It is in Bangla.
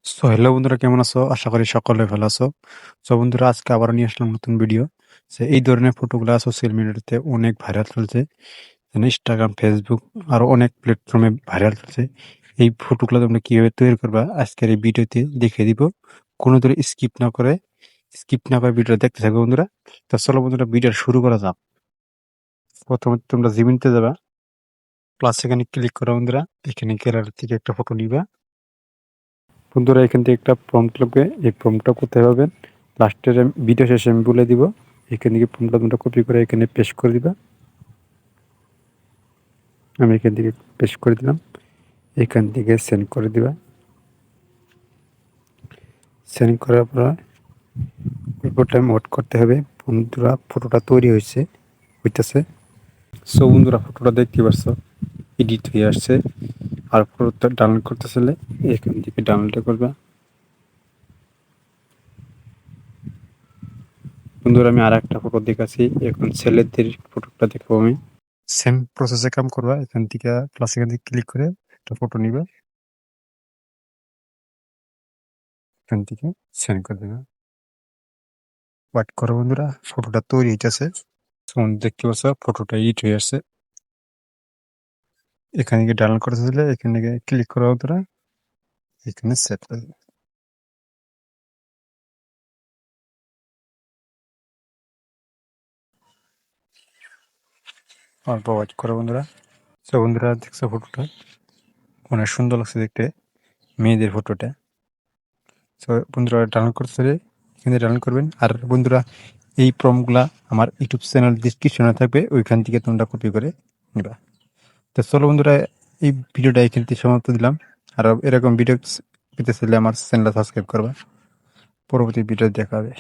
হ্যালো বন্ধুরা, কেমন আছো? আশা করি সকলে ভালো আছো। বন্ধুরা, আজকে আবার নিয়ে আসলাম নতুন ভিডিও। এই ধরনের ফটোগুলা সোশ্যাল মিডিয়াতে অনেক ভাইরাল চলছে। ইনস্টাগ্রাম, ফেসবুক আরো অনেক প্ল্যাটফর্মে ভাইরাল চলছে। এই ফটোগুলো তোমরা কিভাবে তৈরি করবা আজকের এই ভিডিওতে দেখিয়ে দিব। কোনো ধরে স্কিপ না করে ভিডিও দেখতে থাকবে বন্ধুরা। চলো বন্ধুরা, ভিডিও শুরু করা যাক। প্রথমে তোমরা জিমিনতে যাবা, প্লাস এখানে ক্লিক করো বন্ধুরা। এখানে গ্যালারি থেকে একটা ফটো নিবা বন্ধুরা। এখান থেকে একটা প্রম্পট লাগবে, এই প্রম্পটটা কোথায় পাবেন লাস্টের ভিডিও শেষে আমি বলে দিব। এখান থেকে প্রম্পটটা তোমরা কপি করে এখানে পেস্ট করে দিবা। আমি এখান থেকে পেস্ট করে দিলাম, এখান থেকে সেন্ড করে দিবা। সেন্ড করার পর অল্প টাইম ওয়েট করতে হবে বন্ধুরা। ফটোটা তৈরি হইতেছে। বন্ধুরা, ফটোটা দেখতে পাচ্ছ এডিট হয়ে আসছে। আর ফটোটা ডাউনলোড করতে চাইলে এখান থেকে ডাউনলোড করবা বন্ধুরা। আমি আর একটা ফটো দেখাচ্ছি, এখন ছেলেদের ফটোটা দেখাবো আমি। সেম প্রসেসে কাম করবা। এখান থেকে ক্লিক করে একটা ফটো নিবা, এখান থেকে সেন্ড করে দেবে। ওয়েট করো বন্ধুরা, ফটোটা তৈরি হইতেছে। দেখতে পাচ্ছ ফটোটা এডিট হয়ে আসছে। এখানে গিয়ে ডাউনলোড করতে চাইলে এখানে গিয়ে ক্লিক করা বন্ধুরা, এখানে সেট করে দেবে। অল্প ওয়েট করো বন্ধুরা। বন্ধুরা, দেখছো ফটোটা অনেক সুন্দর লাগছে দেখতে, মেয়েদের ফটোটা। বন্ধুরা, ডাউনলোড করতে চাইলে এখানে ডাউনলোড করবেন। আর বন্ধুরা, এই প্রম্পটগুলা আমার ইউটিউব চ্যানেল ডিসক্রিপশনে থাকবে, ওইখান থেকে তোমরা কপি করে নিবা। চলো বন্ধুরা, এই ভিডিওটা এখান থেকে সমাপ্ত দিলাম। আর এরকম ভিডিও পেতে চাইলে আমার চ্যানেলটা সাবস্ক্রাইব করবা। পরবর্তী ভিডিও দেখা হবে।